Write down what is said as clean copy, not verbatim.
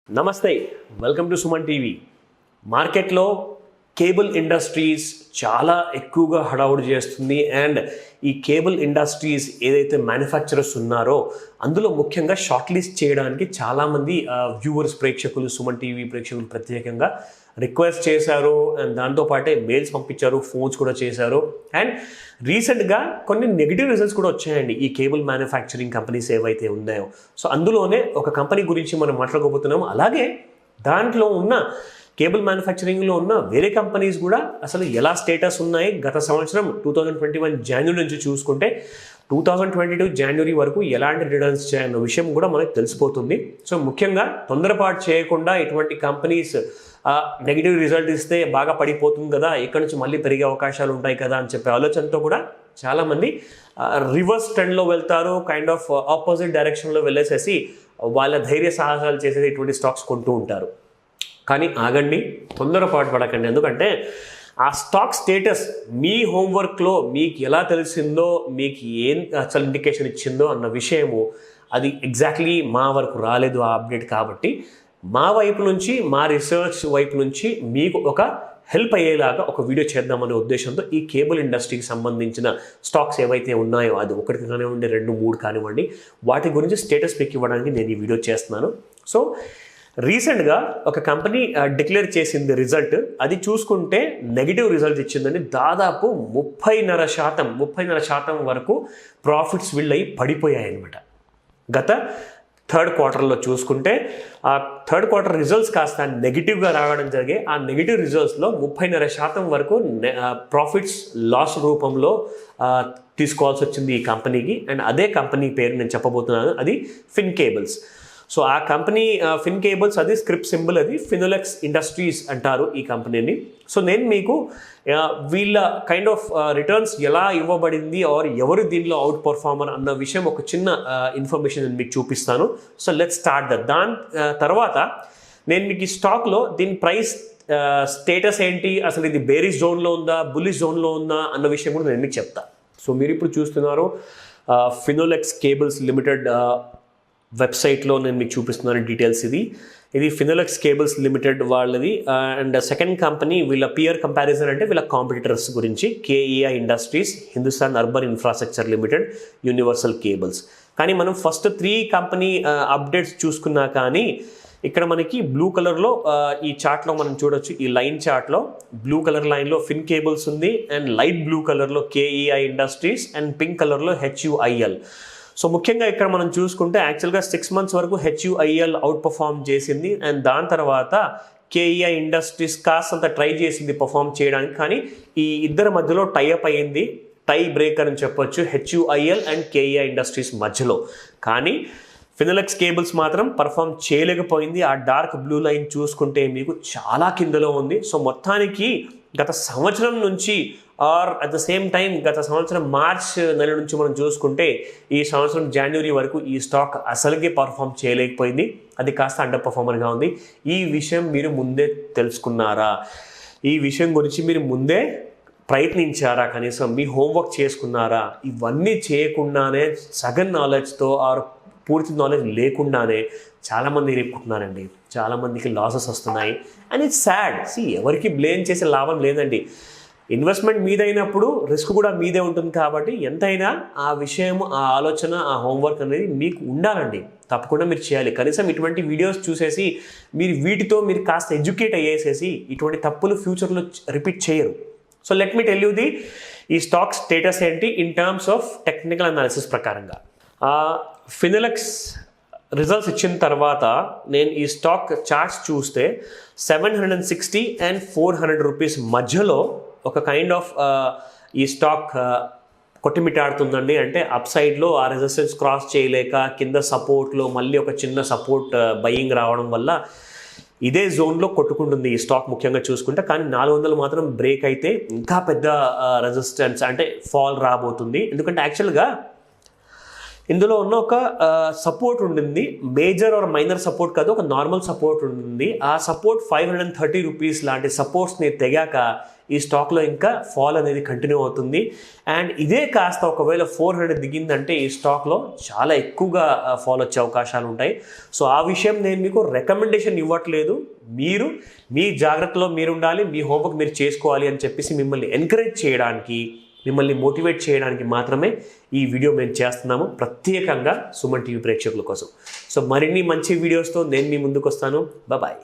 నమస్తే welcome to Suman TV. మార్కెట్లో cable industries చాలా ఎక్కువగా హడావుడి చేస్తుంది. అండ్ ఈ కేబుల్ ఇండస్ట్రీస్ ఏదైతే మ్యానుఫ్యాక్చరర్స్ ఉన్నారో అందులో ముఖ్యంగా షార్ట్ లిస్ట్ చేయడానికి చాలామంది వ్యూవర్స్ ప్రేక్షకులు సుమన్ టీవీ ప్రేక్షకులు ప్రత్యేకంగా రిక్వెస్ట్ చేశారు. అండ్ దాంతోపాటే మెయిల్స్ పంపించారు, ఫోన్స్ కూడా చేశారు. అండ్ రీసెంట్గా కొన్ని నెగిటివ్ రిజల్ట్స్ కూడా వచ్చాయండి ఈ కేబుల్ మ్యానుఫ్యాక్చరింగ్ కంపెనీస్ ఏవైతే ఉన్నాయో. సో అందులోనే ఒక కంపెనీ గురించి మనం మాట్లాడుకోబోతున్నాము. అలాగే దాంట్లో ఉన్న కేబుల్ మ్యానుఫ్యాక్చరింగ్లో ఉన్న వేరే కంపెనీస్ కూడా అసలు ఎలా స్టేటస్ ఉన్నాయి. గత సంవత్సరం 2021 జనవరి నుంచి చూసుకుంటే 2022 జనవరి వరకు ఎలాంటి రిటర్న్స్ చేయాలన్న విషయం కూడా మనకు తెలిసిపోతుంది. సో ముఖ్యంగా తొందరపాటు చేయకుండా ఇటువంటి కంపెనీస్ నెగిటివ్ రిజల్ట్ ఇస్తే బాగా పడిపోతుంది కదా, ఇక్కడ నుంచి మళ్ళీ పెరిగే అవకాశాలు ఉంటాయి కదా అని చెప్పే ఆలోచనతో కూడా చాలామంది రివర్స్ ట్రెండ్లో వెళ్తారు. కైండ్ ఆఫ్ ఆపోజిట్ డైరెక్షన్లో వెళ్ళేసేసి వాళ్ళ ధైర్య సాహసాలు చేసేది ఇటువంటి స్టాక్స్ కొంటూ ఉంటారు. కానీ ఆగండి, తొందరపాటు పడకండి. ఎందుకంటే ఆ స్టాక్ స్టేటస్ మీ హోంవర్క్లో మీకు ఎలా తెలిసిందో, మీకు ఏం అసలు ఇండికేషన్ ఇచ్చిందో అన్న విషయము అది ఎగ్జాక్ట్లీ మా వరకు రాలేదు ఆ అప్డేట్. కాబట్టి మా వైపు నుంచి, మా రీసెర్చ్ వైపు నుంచి మీకు ఒక హెల్ప్ అయ్యేలాగా ఒక వీడియో చేద్దామనే ఉద్దేశంతో ఈ కేబుల్ ఇండస్ట్రీకి సంబంధించిన స్టాక్స్ ఏవైతే ఉన్నాయో అది ఒకటి కానివ్వండి, 2-3 కానివ్వండి, వాటి గురించి స్టేటస్ పిక్ ఇవ్వడానికి నేను ఈ వీడియో చేస్తున్నాను. సో రీసెంట్గా ఒక కంపెనీ డిక్లేర్ చేసింది రిజల్ట్. అది చూసుకుంటే నెగిటివ్ రిజల్ట్ ఇచ్చిందని దాదాపు 30.5% వరకు ప్రాఫిట్స్ వీళ్ళయి పడిపోయాయి అన్నమాట. గత థర్డ్ క్వార్టర్లో చూసుకుంటే ఆ థర్డ్ క్వార్టర్ రిజల్ట్స్ కాస్త నెగిటివ్గా రావడం జరిగే ఆ నెగిటివ్ రిజల్ట్స్లో 30.5% వరకు ప్రాఫిట్స్ లాస్ రూపంలో తీసుకోవాల్సి వచ్చింది ఈ కంపెనీకి. అండ్ అదే కంపెనీ పేరు నేను చెప్పబోతున్నాను, అది ఫిన్ కేబుల్స్. సో ఆ కంపెనీ ఫిన్ కేబుల్స్, అది స్క్రిప్ట్ సింబల్, అది ఫినోలెక్స్ ఇండస్ట్రీస్ అంటారు ఈ కంపెనీని. సో నేను మీకు వీళ్ళ కైండ్ ఆఫ్ రిటర్న్స్ ఎలా ఇవ్వబడింది ఆర్ ఎవరు దీనిలో అవుట్ పర్ఫార్మర్ అన్న విషయం ఒక చిన్న ఇన్ఫర్మేషన్ నేను మీకు చూపిస్తాను. సో లెట్స్ స్టార్ట్ దాని తర్వాత నేను మీకు ఈ స్టాక్లో దీని ప్రైస్ స్టేటస్ ఏంటి, అసలు ఇది బేరిష్ జోన్లో ఉందా, బుల్లిష్ జోన్లో ఉందా అన్న విషయం కూడా నేను మీకు చెప్తాను. సో మీరు ఇప్పుడు చూస్తున్నారు ఫినోలెక్స్ కేబుల్స్ లిమిటెడ్ వెబ్సైట్లో నేను మీకు చూపిస్తున్నాను డీటెయిల్స్. ఇది ఫినోలెక్స్ కేబుల్స్ లిమిటెడ్ వాళ్ళది. అండ్ సెకండ్ కంపెనీ వీళ్ళ పియర్ కంపారిజన్ అంటే వీళ్ళ కాంపిటీటర్స్ గురించి KEI industries, Hindustan urban infrastructure limited, universal cables. కానీ మనం ఫస్ట్ 3 కంపెనీ అప్డేట్స్ చూసుకున్నా కానీ ఇక్కడ మనకి బ్లూ కలర్లో ఈ చార్ట్లో మనం చూడొచ్చు. ఈ లైన్ చార్ట్లో బ్లూ కలర్ లైన్లో ఫిన్ కేబుల్స్ ఉంది, అండ్ లైట్ బ్లూ కలర్లో కేఈఐ ఇండస్ట్రీస్, అండ్ పింక్ కలర్లో హెచ్యుఐఎల్. సో ముఖ్యంగా ఇక్కడ మనం చూసుకుంటే యాక్చువల్గా 6 months వరకు హెచ్యుఐఎల్ అవుట్ పర్ఫామ్ చేసింది. అండ్ దాని తర్వాత కేఈఐ ఇండస్ట్రీస్ కాస్తంత ట్రై చేసింది పర్ఫామ్ చేయడానికి, కానీ ఈ ఇద్దరి మధ్యలో టైఅప్ అయ్యింది, టై బ్రేకర్ అని చెప్పొచ్చు హెచ్యుఐఎల్ అండ్ కేఈఐ ఇండస్ట్రీస్ మధ్యలో. కానీ ఫినోలెక్స్ కేబుల్స్ మాత్రం పర్ఫామ్ చేయలేకపోయింది. ఆ డార్క్ బ్లూ లైన్ చూసుకుంటే మీకు చాలా కిందలో ఉంది. సో మొత్తానికి గత సంవత్సరం నుంచి are at the same time గత సంవత్సరం మార్చ్ నెల నుంచి మనం చూసుకుంటే ఈ సంవత్సరం జనవరి వరకు ఈ స్టాక్ అసలుకే పర్ఫామ్ చేయలేకపోయింది. అది కాస్త అండర్ పర్ఫార్మర్గా ఉంది. ఈ విషయం మీరు ముందే తెలుసుకున్నారా? ఈ విషయం గురించి మీరు ముందే ప్రయత్నించారా? కనీసం మీ హోంవర్క్ చేసుకున్నారా? ఇవన్నీ చేయకుండానే సగం నాలెడ్జ్తో ఆర్ పూర్తి నాలెడ్జ్ లేకుండానే చాలామంది ఇరుక్కుంటున్నారండి. చాలామందికి లాసెస్ వస్తున్నాయి. And it's sad. ఎవరికి బ్లేమ్ చేసే లాభం లేదండి. ఇన్వెస్ట్మెంట్ మీదైనప్పుడు రిస్క్ కూడా మీదే ఉంటుంది. కాబట్టి ఎంతైనా ఆ విషయం, ఆ ఆలోచన, ఆ హోంవర్క్ అనేది మీకు ఉండాలండి. తప్పకుండా మీరు చేయాలి. కనీసం ఇటువంటి వీడియోస్ చూసేసి వీటితో మీరు కాస్త ఎడ్యుకేట్ అయ్యేసేసి ఇటువంటి తప్పులు ఫ్యూచర్లో రిపీట్ చేయరు. So let me tell you ఈ స్టాక్ స్టేటస్ ఏంటి in terms of technical analysis ప్రకారంగా. ఫినోలెక్స్ రిజల్ట్స్ ఇచ్చిన తర్వాత నేను ఈ స్టాక్ చార్ట్స్ చూస్తే 760 and 400 రూపీస్ మధ్యలో ఒక కైండ్ ఆఫ్ ఈ స్టాక్ కొట్టిమిట్టాడుతుందండి. అంటే అప్ సైడ్లో ఆ రెసిస్టెన్స్ క్రాస్ చేయలేక కింద సపోర్ట్లో మళ్ళీ ఒక చిన్న సపోర్ట్ బయింగ్ రావడం వల్ల ఇదే జోన్లో కొట్టుకుంటుంది ఈ స్టాక్ ముఖ్యంగా చూసుకుంటే. కానీ 400 మాత్రం బ్రేక్ అయితే ఇంకా పెద్ద రెసిస్టెన్స్ అంటే ఫాల్ రాబోతుంది. ఎందుకంటే యాక్చువల్గా ఇందులో ఉన్న ఒక సపోర్ట్ ఉండింది, మేజర్ ఆర్ మైనర్ సపోర్ట్ కాదు, ఒక నార్మల్ సపోర్ట్ ఉండింది. ఆ సపోర్ట్ 530 రూపీస్ లాంటి సపోర్ట్స్ని తెగాక ఈ స్టాక్లో ఇంకా ఫాల్ అనేది కంటిన్యూ అవుతుంది. అండ్ ఇదే కాస్త ఒకవేళ 400 దిగిందంటే ఈ స్టాక్లో చాలా ఎక్కువగా ఫాల్ వచ్చే అవకాశాలు ఉంటాయి. సో ఆ విషయం నేను మీకు రికమెండేషన్ ఇవ్వట్లేదు. మీరు మీ జాగ్రత్తలో మీరు ఉండాలి, మీ హోంవర్క్ మీరు చేసుకోవాలి అని చెప్పేసి మిమ్మల్ని ఎంకరేజ్ చేయడానికి, మిమ్మల్ని మోటివేట్ చేయడానికి మాత్రమే ఈ వీడియో మేము చేస్తున్నాము, ప్రత్యేకంగా సుమన్ టీవీ ప్రేక్షకుల కోసం. సో మరిన్ని మంచి వీడియోస్తో నేను మీ ముందుకు వస్తాను. బాయ్.